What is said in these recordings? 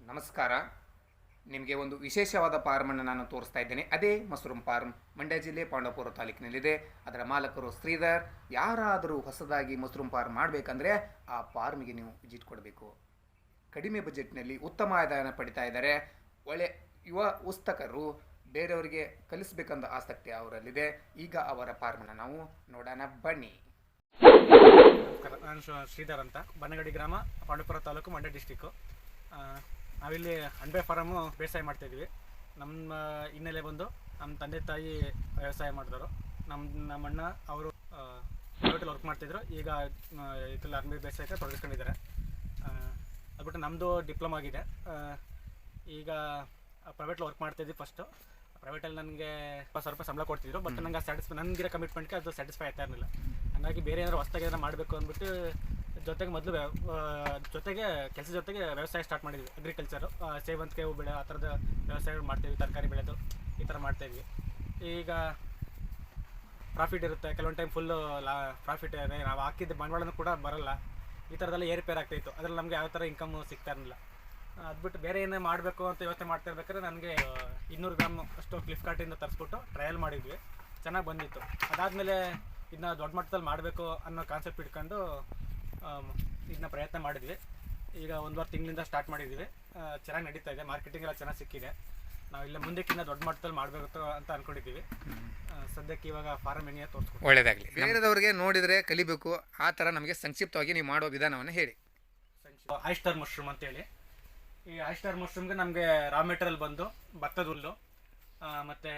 ನಮಸ್ಕಾರ. ನಿಮಗೆ ಒಂದು ವಿಶೇಷವಾದ ಫಾರ್ಮನ್ನು ನಾನು ತೋರಿಸ್ತಾ ಇದ್ದೇನೆ. ಅದೇ ಮಶ್ರೂಮ್ ಫಾರ್ಮ್ ಮಂಡ್ಯ ಜಿಲ್ಲೆ ಪಾಂಡವಪುರ ತಾಲೂಕಿನಲ್ಲಿದೆ. ಅದರ ಮಾಲಕರು ಶ್ರೀಧರ್. ಯಾರಾದರೂ ಹೊಸದಾಗಿ ಮಶ್ರೂಮ್ ಫಾರ್ಮ್ ಮಾಡಬೇಕಂದ್ರೆ ಆ ಫಾರ್ಮಿಗೆ ನೀವು ವಿಸಿಟ್ ಕೊಡಬೇಕು. ಕಡಿಮೆ ಬಜೆಟ್ನಲ್ಲಿ ಉತ್ತಮ ಆದಾಯನ ಪಡಿತಾ ಇದ್ದಾರೆ. ಒಳ್ಳೆ ಯುವ ಉತ್ಸುಕರು, ಬೇರೆಯವರಿಗೆ ಕಲಿಸಬೇಕಂತ ಆಸಕ್ತಿ ಅವರಲ್ಲಿದೆ. ಈಗ ಅವರ ಫಾರ್ಮನ್ನು ನಾವು ನೋಡೋಣ, ಬನ್ನಿ. ನಾನು ಶ್ರೀಧರ್ ಅಂತ, ಬನ್ನಗಡಿ ಗ್ರಾಮ, ಪಾಂಡವಪುರ ತಾಲೂಕು, ಮಂಡ್ಯ ಡಿಸ್ಟಿಕ್ಕು. ನಾವಿಲ್ಲಿ ಅಣಬೆ ಫಾರಮು ಬೇಸಾಯ ಮಾಡ್ತಾಯಿದ್ವಿ. ನಮ್ಮ ಹಿನ್ನೆಲೆ ಬಂದು ನಮ್ಮ ತಂದೆ ತಾಯಿ ವ್ಯವಸಾಯ ಮಾಡಿದವರು. ನಮ್ಮ ಅಣ್ಣ ಅವರು ಪ್ರೈವೇಟಲ್ಲಿ ವರ್ಕ್ ಮಾಡ್ತಿದ್ರು. ಈಗ ಇದರಲ್ಲಿ ಅಣಬೆ ಬೇಸಾಯಕ್ಕೆ ತೊಡಗಿಸ್ಕೊಂಡಿದ್ದಾರೆ. ಅದ್ಬಿಟ್ಟು ನಮ್ಮದು ಡಿಪ್ಲೊಮಾ ಆಗಿದೆ. ಈಗ ಪ್ರೈವೇಟಲ್ಲಿ ವರ್ಕ್ ಮಾಡ್ತಾಯಿದ್ವಿ. ಫಸ್ಟು ಪ್ರೈವೇಟಲ್ಲಿ ನನಗೆ 20,000 ರೂಪಾಯಿ ಸಂಬಳ ಕೊಡ್ತಿದ್ರು. ಬಟ್ ನನಗೆ ನನಗಿರೋ ಕಮಿಟ್ಮೆಂಟ್ಗೆ ಅದು ಸ್ಯಾಟಿಸ್ಫೈ ಆಗ್ತಾ ಇರಲಿಲ್ಲ. ಹಾಗಾಗಿ ಬೇರೆ ಏನಾದ್ರು ಹೊಸ್ದಾಗಿ ಏನಾರು ಮಾಡಬೇಕು ಅಂದ್ಬಿಟ್ಟು ಜೊತೆಗೆ ಕೆಲಸ ಜೊತೆಗೆ ವ್ಯವಸಾಯ ಸ್ಟಾರ್ಟ್ ಮಾಡಿದ್ವಿ. ಅಗ್ರಿಕಲ್ಚರು, ಸೇವಂತಿಗೆ ಹೂ ಬೆಳೆ, ಆ ಥರದ ವ್ಯವಸಾಯ ಮಾಡ್ತೀವಿ. ತರಕಾರಿ ಬೆಳೆದು ಈ ಥರ ಮಾಡ್ತಾಯಿದ್ವಿ. ಈಗ ಪ್ರಾಫಿಟ್ ಇರುತ್ತೆ, ಕೆಲವೊಂದು ಟೈಮ್ ಫುಲ್ಲು ಪ್ರಾಫಿಟ್ ಇದೆ. ನಾವು ಹಾಕಿದ್ದ ಬಂಡವಾಳನೂ ಕೂಡ ಬರೋಲ್ಲ. ಈ ಥರದೆಲ್ಲ ಏರ್ಪೇರ್ ಆಗ್ತಾಯಿತ್ತು. ಅದರಲ್ಲಿ ನಮಗೆ ಯಾವ ಥರ ಇನ್ಕಮ್ಮು ಸಿಗ್ತಾ ಇರಲಿಲ್ಲ. ಅದ್ಬಿಟ್ಟು ಬೇರೆ ಏನೇ ಮಾಡಬೇಕು ಅಂತ ಯೋಚನೆ ಮಾಡ್ತಾ ಇರ್ಬೇಕಾದ್ರೆ ನನಗೆ 200 ಗ್ರಾಮ್ ಅಷ್ಟು ಫ್ಲಿಪ್ಕಾರ್ಟಿಂದ ತರಿಸ್ಬಿಟ್ಟು ಟ್ರಯಲ್ ಮಾಡಿದ್ವಿ. ಚೆನ್ನಾಗಿ ಬಂದಿತ್ತು. ಅದಾದಮೇಲೆ ಇದನ್ನ ದೊಡ್ಡ ಮಟ್ಟದಲ್ಲಿ ಮಾಡಬೇಕು ಅನ್ನೋ ಕಾನ್ಸೆಪ್ಟ್ ಇಟ್ಕೊಂಡು ಇದನ್ನ ಪ್ರಯತ್ನ ಮಾಡಿದ್ವಿ. ಈಗ 1 ತಿಂಗಳಿಂದ ಸ್ಟಾರ್ಟ್ ಮಾಡಿದ್ವಿ. ಚೆನ್ನಾಗಿ ನಡೀತಾ ಇದೆ. ಮಾರ್ಕೆಟಿಂಗ್ ಎಲ್ಲ ಚೆನ್ನಾಗಿ ಸಿಕ್ಕಿದೆ. ನಾವು ಇಲ್ಲ ಮುಂದಕ್ಕಿಂತ ದೊಡ್ಡ ಮಟ್ಟದಲ್ಲಿ ಮಾಡಬೇಕು ಅಂತ ಅಂದ್ಕೊಂಡಿದ್ದೀವಿ. ಸದ್ಯಕ್ಕೆ ಇವಾಗ ಫಾರಮ್ ಏನಿದೆ ತೋರಿಸ್ಕೊಡ್ತೀವಿ. ಒಳ್ಳೆಯದಾಗಲಿ. ಬೇರೆದವ್ರಿಗೆ ನೋಡಿದರೆ ಕಲಿಬೇಕು, ಆ ಥರ ನಮಗೆ ಸಂಕ್ಷಿಪ್ತವಾಗಿ ನೀವು ಮಾಡೋ ವಿಧಾನವನ್ನು ಹೇಳಿ. ಆಯಿಸ್ಟರ್ ಮಶ್ರೂಮ್ ಅಂತೇಳಿ. ಈ ಆಯಿಸ್ಟರ್ ಮಶ್ರೂಮ್ಗೆ ನಮಗೆ ರಾ ಮೆಟೀರಿಯಲ್ ಬಂದು ಭತ್ತದ ಹುಲ್ಲು, ಮತ್ತು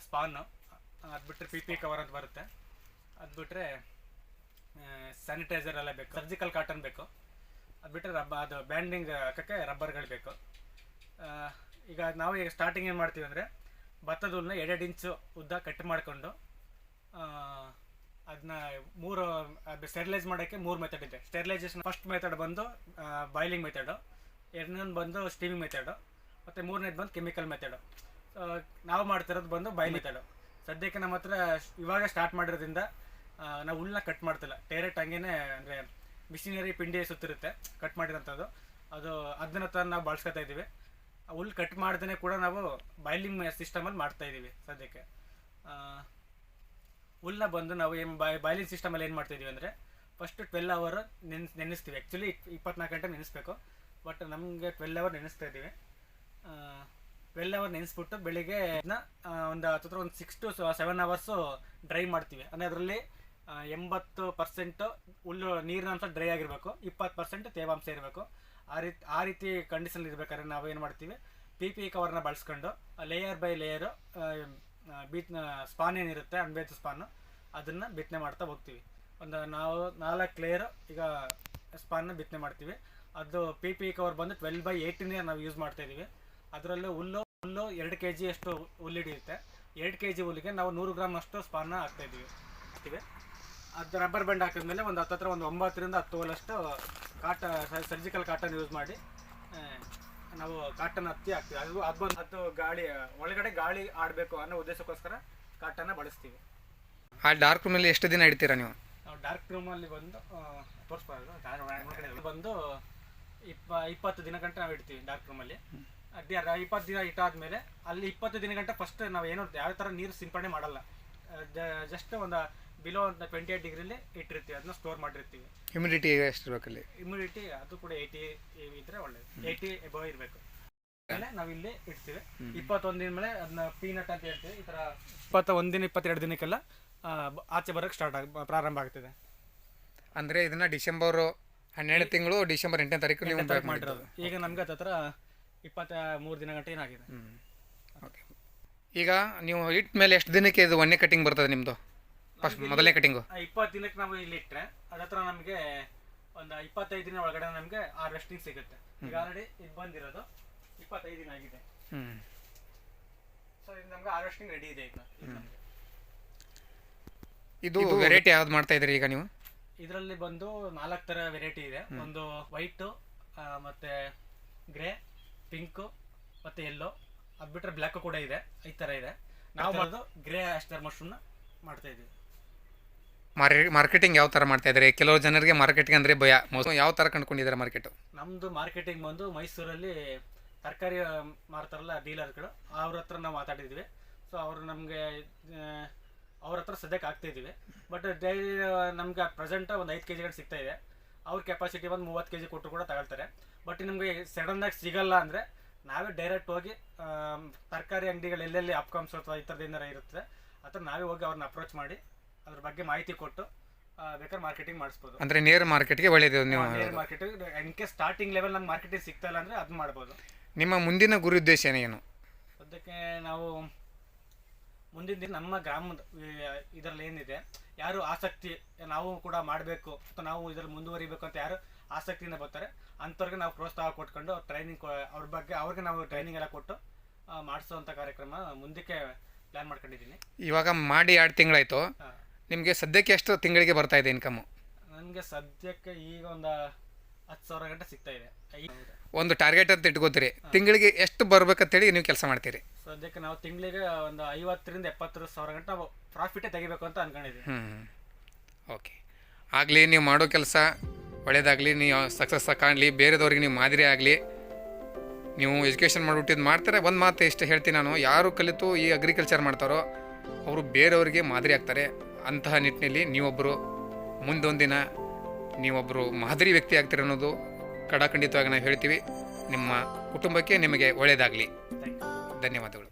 ಸ್ಪಾನು, ಅದು ಬಿಟ್ಟರೆ ಪಿ ಕವರ್ ಅಂತ ಬರುತ್ತೆ. ಅದು ಬಿಟ್ಟರೆ ಸ್ಯಾನಿಟೈಸರ್ ಎಲ್ಲ ಬೇಕು. ಸರ್ಜಿಕಲ್ ಕಾಟನ್ ಬೇಕು. ಅದು ಬಿಟ್ಟರೆ ಅದು ಬ್ಯಾಂಡಿಂಗ್ ಹಾಕೋಕ್ಕೆ ರಬ್ಬರ್ಗಳು ಬೇಕು. ಈಗ ನಾವು ಈಗ ಸ್ಟಾರ್ಟಿಂಗ್ ಏನು ಮಾಡ್ತೀವಿ ಅಂದರೆ ಭತ್ತದ ಹುಲ್ಲನ್ನ 2 ಇಂಚು ಉದ್ದ ಕಟ್ ಮಾಡಿಕೊಂಡು ಅದನ್ನ ಸ್ಟೆರಿಲೈಸ್ ಮಾಡೋಕ್ಕೆ 3 ಮೆಥಡ್ ಇದೆ. ಸ್ಟೆರಿಲೈಸೇಷನ್ ಫಸ್ಟ್ ಮೆಥಡ್ ಬಂದು ಬಾಯ್ಲಿಂಗ್ ಮೆಥಡು, ಎರಡನೇದು ಬಂದು ಸ್ಟೀಮಿಂಗ್ ಮೆಥಡು, ಮತ್ತು ಮೂರನೇದು ಬಂದು ಕೆಮಿಕಲ್ ಮೆಥಡು. ನಾವು ಮಾಡ್ತಿರೋದು ಬಂದು ಬಾಯ್ಲಿಂಗ್ ಮೆಥಡು. ಸದ್ಯಕ್ಕೆ ನಮ್ಮ ಹತ್ರ ಇವಾಗ ಸ್ಟಾರ್ಟ್ ಮಾಡಿರೋದ್ರಿಂದ ನಾವು ಹುಲ್ಲನ್ನ ಕಟ್ ಮಾಡ್ತಿಲ್ಲ. ಡೈರೆಕ್ಟ್ ಹಂಗೇನೆ, ಅಂದರೆ ಮಿಷಿನರಿ ಪಿಂಡಿ ಸುತ್ತಿರುತ್ತೆ ಕಟ್ ಮಾಡಿರೋಂಥದ್ದು. ಅದನ್ನ ತರ ನಾವು ಬಳಸ್ಕೊತಾ ಇದ್ದೀವಿ. ಹುಲ್ಲು ಕಟ್ ಮಾಡ್ದೇ ಕೂಡ ನಾವು ಬಾಯ್ಲಿಂಗ್ ಸಿಸ್ಟಮಲ್ಲಿ ಮಾಡ್ತಾಯಿದ್ದೀವಿ ಸದ್ಯಕ್ಕೆ. ಹುಲ್ಲನ್ನ ಬಂದು ನಾವು ಬಾಯ್ಲಿಂಗ್ ಸಿಸ್ಟಮಲ್ಲಿ ಏನು ಮಾಡ್ತಾಯಿದ್ದೀವಿ ಅಂದರೆ ಫಸ್ಟ್ 12 ಅವರ್ ನೆನೆಸ್ತೀವಿ. ಆ್ಯಕ್ಚುಲಿ 24 ಗಂಟೆ ನೆನೆಸ್ಬೇಕು. ಬಟ್ ನಮಗೆ 12 ಅವರ್ ನೆನೆಸ್ತಾ ಇದ್ದೀವಿ. 12 ಅವರ್ ನೆನೆಸ್ಬಿಟ್ಟು ಬೆಳಿಗ್ಗೆ ಒಂದು 6 to 7 ಅವರ್ಸು ಡ್ರೈ ಮಾಡ್ತೀವಿ. ಅಂದರೆ ಅದರಲ್ಲಿ 80% ಹುಲ್ಲು ನೀರಿನ ಅಂಶ ಡ್ರೈ ಆಗಿರಬೇಕು, 20% ತೇವಾಂಶ ಇರಬೇಕು. ಆ ರೀತಿ ಕಂಡೀಷನ್ ಇರಬೇಕಾದ್ರೆ ನಾವು ಏನು ಮಾಡ್ತೀವಿ, ಪಿ ಕವರ್ನ ಬಳಸ್ಕೊಂಡು ಲೇಯರ್ ಬೈ ಲೇಯರು ಸ್ಪಾನ್ ಏನಿರುತ್ತೆ, ಅಣಬೆದು ಸ್ಪಾನು, ಅದನ್ನು ಬಿತ್ತನೆ ಮಾಡ್ತಾ ಹೋಗ್ತೀವಿ. ನಾವು 4 ಲೇಯರ್ ಈಗ ಸ್ಪಾನ್ನ ಬಿತ್ತನೆ ಮಾಡ್ತೀವಿ. ಅದು ಪಿ ಕವರ್ ಬಂದು 12/18 ನಾವು ಯೂಸ್ ಮಾಡ್ತಾಯಿದ್ದೀವಿ. ಅದರಲ್ಲೂ ಹುಲ್ಲು 2 kg ಅಷ್ಟು ಹುಲ್ಲು ಹಿಡಿಯುತ್ತೆ. 2 kg ಹುಲ್ಲಿಗೆ ನಾವು 100 ಗ್ರಾಮ್ ಅಷ್ಟು ಸ್ಪಾನ್ನ ಹಾಕ್ತಾಯಿದ್ದೀವಿ. ಅದು ರಬ್ಬರ್ ಬ್ಯಾಂಡ್ ಹಾಕಿದ್ಮೇಲೆ ಒಂದು 9 ರಿಂದ 10 ಹೋಲಷ್ಟು ಸರ್ಜಿಕಲ್ ಕಾಟನ್ ಯೂಸ್ ಮಾಡಿ ನಾವು ಕಾಟನ್ ಹತ್ತಿ ಹಾಕ್ತೀವಿ. ಅದು ಗಾಳಿ ಒಳಗಡೆ ಗಾಳಿ ಆಡಬೇಕು ಅನ್ನೋ ಉದ್ದೇಶಕ್ಕೋಸ್ಕರ ಕಾಟನ್ನ ಬಳಸ್ತೀವಿ. ಆ ಡಾರ್ಕ್ ರೂಮಲ್ಲಿ ಎಷ್ಟು ದಿನ ಇಡ್ತೀರಾ ನೀವು? ನಾವು ಡಾರ್ಕ್ ರೂಮಲ್ಲಿ ಬಂದು ಬಂದು 20 ದಿನ ಗಂಟೆ ನಾವು ಇಡ್ತೀವಿ ಡಾರ್ಕ್ ರೂಮಲ್ಲಿ. 20 ದಿನ ಇಟ್ಟಾದ್ಮೇಲೆ ಅಲ್ಲಿ 20 ದಿನ ಗಂಟೆ ಫಸ್ಟ್ ನಾವು ಏನೋ ಯಾವ ಥರ ನೀರು ಸಿಂಪಡಣೆ ಮಾಡಲ್ಲ. ಜಸ್ಟ್ ಒಂದು ಬಿಲೋ 28 ಡಿಗ್ರಿಲಿ ಇಟ್ಟಿರ್ತೀವಿ. ಅದನ್ನ ಸ್ಟೋರ್ ಮಾಡಿರ್ತೀವಿ. ಹ್ಯುಮಿಡಿಟಿ ಎಷ್ಟಿರ್ಬೇಕಲ್ಲಿ? ಹ್ಯುಮಿಡಿಟಿ ಅದು ಕೂಡ 80 ಇದ್ರೆ ಒಳ್ಳೇದು. 80 ಎಬೋ ಇರಬೇಕು. ಆಮೇಲೆ ನಾವು ಇಲ್ಲಿ ಇಡ್ತೀವಿ. 21 ದಿನ ಮೇಲೆ ಅದನ್ನ ಪೀನಟ್ ಅಂತ ಹೇಳ್ತೀವಿ. ಈ ಥರ 21 ದಿನ 22 ದಿನಕ್ಕೆಲ್ಲ ಆಚೆ ಬರೋಕ್ಕೆ ಪ್ರಾರಂಭ ಆಗ್ತದೆ. ಅಂದರೆ ಇದನ್ನು ಡಿಸೆಂಬರ್ 12 ತಿಂಗಳು, ಡಿಸೆಂಬರ್ 8ನೇ ತಾರೀಕು ನೀವು ಮಾಡಿರೋದು. ಈಗ ನಮ್ಗೆ ಹತ್ರ 23 ದಿನ ಗಂಟೆ ಏನಾಗಿದೆ. ಓಕೆ. ಈಗ ನೀವು ಇಟ್ಟ ಮೇಲೆ ಎಷ್ಟು ದಿನಕ್ಕೆ ಇದು ಒಂದೇ ಕಟಿಂಗ್ ಬರ್ತದೆ ನಿಮ್ಮದು? ಫಸ್ಟ್ ಮೊದಲನೇ ಕಟಿಂಗು 20 ದಿನಕ್ಕೆ ನಾವು ಇಲ್ಲಿ ಇಟ್ಟರೆ ಅದತ್ರ ನಮಗೆ ಒಂದು 25 ದಿನ ಒಳಗಡೆ ನಮಗೆ ಹಾರ್ವೆಸ್ಟಿಂಗ್ ಸಿಗುತ್ತೆ. ಈಗ ಆಲ್ರೆಡಿ ಇದು ಬಂದಿರೋದು 25 ದಿನ ಆಗಿದೆ. ಸೊ ಇದು ನಮ್ಗೆ ಹಾರ್ವೆಸ್ಟಿಂಗ್ ರೆಡಿ ಇದೆ. ಈಗ ಇದು ವೆರೈಟಿ ಯಾವ್ದು ಮಾಡ್ತಾ ಇದ್ದೀರಿ ಈಗ ನೀವು? ಇದರಲ್ಲಿ ಬಂದು 4 ಥರ ವೆರೈಟಿ ಇದೆ. ಒಂದು ವೈಟು, ಮತ್ತು ಗ್ರೇ, ಪಿಂಕು ಮತ್ತು ಯೆಲ್ಲೋ. ಅದು ಬಿಟ್ಟರೆ ಬ್ಲ್ಯಾಕ್ ಕೂಡ ಇದೆ. ಈ ಥರ ಇದೆ. ನಾವು ಮಾಡೋದು ಗ್ರೇ ಆಯಿಸ್ಟರ್ ಮಶ್ರೂಮ್ನ ಮಾಡ್ತಾ ಇದ್ದೀವಿ. ಮಾರ್ಕೆಟಿಂಗ್ ಯಾವ ಥರ ಮಾಡ್ತಾ ಇದ್ದಾರೆ? ಕೆಲವು ಜನರಿಗೆ ಮಾರ್ಕೆಟಿಂಗ್ ಅಂದರೆ ಭಯ. ಯಾವ ಥರ ಕಂಡುಕೊಂಡಿದ್ದಾರೆ ಮಾರ್ಕೆಟು? ನಮ್ಮದು ಮಾರ್ಕೆಟಿಂಗ್ ಬಂದು ಮೈಸೂರಲ್ಲಿ ತರಕಾರಿ ಮಾರ್ತಾರಲ್ಲ ಡೀಲರ್ಗಳು, ಅವ್ರ ಹತ್ರ ನಾವು ಮಾತಾಡಿದ್ವಿ. ಸೊ ಅವರು ನಮಗೆ ಅವ್ರ ಹತ್ರ ಸದ್ಯಕ್ಕೆ ಆಗ್ತಾಯಿದ್ದೀವಿ. ಬಟ್ ಡೈಲಿ ನಮ್ಗೆ ಪ್ರೆಸೆಂಟ್ ಒಂದು 5 kg ಸಿಗ್ತಾ ಇದೆ. ಅವ್ರ ಕೆಪಾಸಿಟಿ ಒಂದು 30 kg ಕೊಟ್ಟರು ಕೂಡ ತಗೊಳ್ತಾರೆ. ಬಟ್ ನಮಗೆ ಸಡನ್ನಾಗಿ ಸಿಗಲ್ಲ ಅಂದರೆ ನಾವೇ ಡೈರೆಕ್ಟ್ ಹೋಗಿ ತರಕಾರಿ ಅಂಗಡಿಗಳು ಎಲ್ಲೆಲ್ಲಿ ಅಪ್ಕಮ್ಸ್ ಅಥವಾ ಈ ಥರದ್ದು ಏನಾರು ಇರುತ್ತೆ ಆ ಥರ ನಾವೇ ಹೋಗಿ ಅವ್ರನ್ನ ಅಪ್ರೋಚ್ ಮಾಡಿ ಅದ್ರ ಬಗ್ಗೆ ಮಾಹಿತಿ ಕೊಟ್ಟು ಬೇಕಾದ್ರೆ ಮಾರ್ಕೆಟಿಂಗ್ ಮಾಡಿಸ್ಬೋದು. ಅಂದರೆ ನೇರ ಮಾರ್ಕೆಟ್ಗೆ ಒಳ್ಳೆಯದು. ನೀವು ನೇರ marketing in case starting level ನಮ್ಗೆ ಮಾರ್ಕೆಟಿಂಗ್ ಸಿಗ್ತಾ ಇಲ್ಲ ಅಂದರೆ ಅದನ್ನ ಮಾಡ್ಬೋದು. ನಿಮ್ಮ ಮುಂದಿನ ಗುರಿ ಉದ್ದೇಶ ಏನು? ಸದ್ಯಕ್ಕೆ ನಾವು ಮುಂದಿನ ದಿನ ನಮ್ಮ ಗ್ರಾಮದ ಇದರಲ್ಲಿ ಏನಿದೆ, ಯಾರು ಆಸಕ್ತಿ ನಾವು ಕೂಡ ಮಾಡಬೇಕು ಅಥವಾ ನಾವು ಇದರಲ್ಲಿ ಮುಂದುವರಿಬೇಕು ಅಂತ ಯಾರು ಆಸಕ್ತಿಯಿಂದ ಬರ್ತಾರೆ ಅಂಥವ್ರಿಗೆ ನಾವು ಪ್ರೋತ್ಸಾಹ ಕೊಟ್ಕೊಂಡು ಟ್ರೈನಿಂಗ್ ಅವ್ರ ಬಗ್ಗೆ ಅವ್ರಿಗೆ ನಾವು ಟ್ರೈನಿಂಗ್ ಎಲ್ಲ ಕೊಟ್ಟು ಮಾಡಿಸೋವಂಥ ಕಾರ್ಯಕ್ರಮ ಮುಂದಕ್ಕೆ ಪ್ಲ್ಯಾನ್ ಮಾಡ್ಕೊಂಡಿದ್ದೀನಿ. ಇವಾಗ ಮಾಡಿ 2 ತಿಂಗಳಾಯಿತು. ನಿಮಗೆ ಸದ್ಯಕ್ಕೆ ಎಷ್ಟು ತಿಂಗಳಿಗೆ ಬರ್ತಾ ಇದೆ ಇನ್ಕಮ್ಮು? ನನಗೆ ಸದ್ಯಕ್ಕೆ ಈಗ ಒಂದು 10,000 ಗಂಟೆ ಸಿಗ್ತಾ ಇದೆ. ಒಂದು ಟಾರ್ಗೆಟ್ ಅಂತ ಇಟ್ಕೋತೀರಿ, ತಿಂಗಳಿಗೆ ಎಷ್ಟು ಬರ್ಬೇಕಂತೇಳಿ ನೀವು ಕೆಲಸ ಮಾಡ್ತೀರಿ? ಸದ್ಯಕ್ಕೆ ನಾವು ತಿಂಗಳಿಗೆ ಒಂದು 50,000 ರಿಂದ 70,000 ಗಂಟೆ ನಾವು ಪ್ರಾಫಿಟೇ ತೆಗಿಬೇಕು ಅಂತ ಅಂದ್ಕೊಂಡಿದ್ದೀವಿ. ಓಕೆ, ಆಗಲಿ. ನೀವು ಮಾಡೋ ಕೆಲಸ ಒಳ್ಳೆಯದಾಗಲಿ, ನೀವು ಸಕ್ಸಸ್ ಕಾಣಲಿ, ಬೇರೆದವ್ರಿಗೆ ನೀವು ಮಾದರಿ ಆಗಲಿ. ನೀವು ಎಜುಕೇಷನ್ ಮಾಡಿಬಿಟ್ಟಿದ್ದು ಮಾಡ್ತಾರೆ. ಒಂದು ಮಾತು ಇಷ್ಟು ಹೇಳ್ತೀನಿ ನಾನು, ಯಾರು ಕಲಿತು ಈ ಅಗ್ರಿಕಲ್ಚರ್ ಮಾಡ್ತಾರೋ ಅವರು ಬೇರೆಯವರಿಗೆ ಮಾದರಿ ಆಗ್ತಾರೆ. ಅಂತಹ ನಿಟ್ಟಿನಲ್ಲಿ ನೀವೊಬ್ಬರು ಮುಂದೊಂದಿನ ನೀವೊಬ್ಬರು ಮಾದರಿ ವ್ಯಕ್ತಿ ಆಗ್ತೀರ ಅನ್ನೋದು ಖಂಡಿತವಾಗಿ ನಾವು ಹೇಳ್ತೀವಿ. ನಿಮ್ಮ ಕುಟುಂಬಕ್ಕೆ ನಿಮಗೆ ಒಳ್ಳೆಯದಾಗಲಿ. ಧನ್ಯವಾದಗಳು.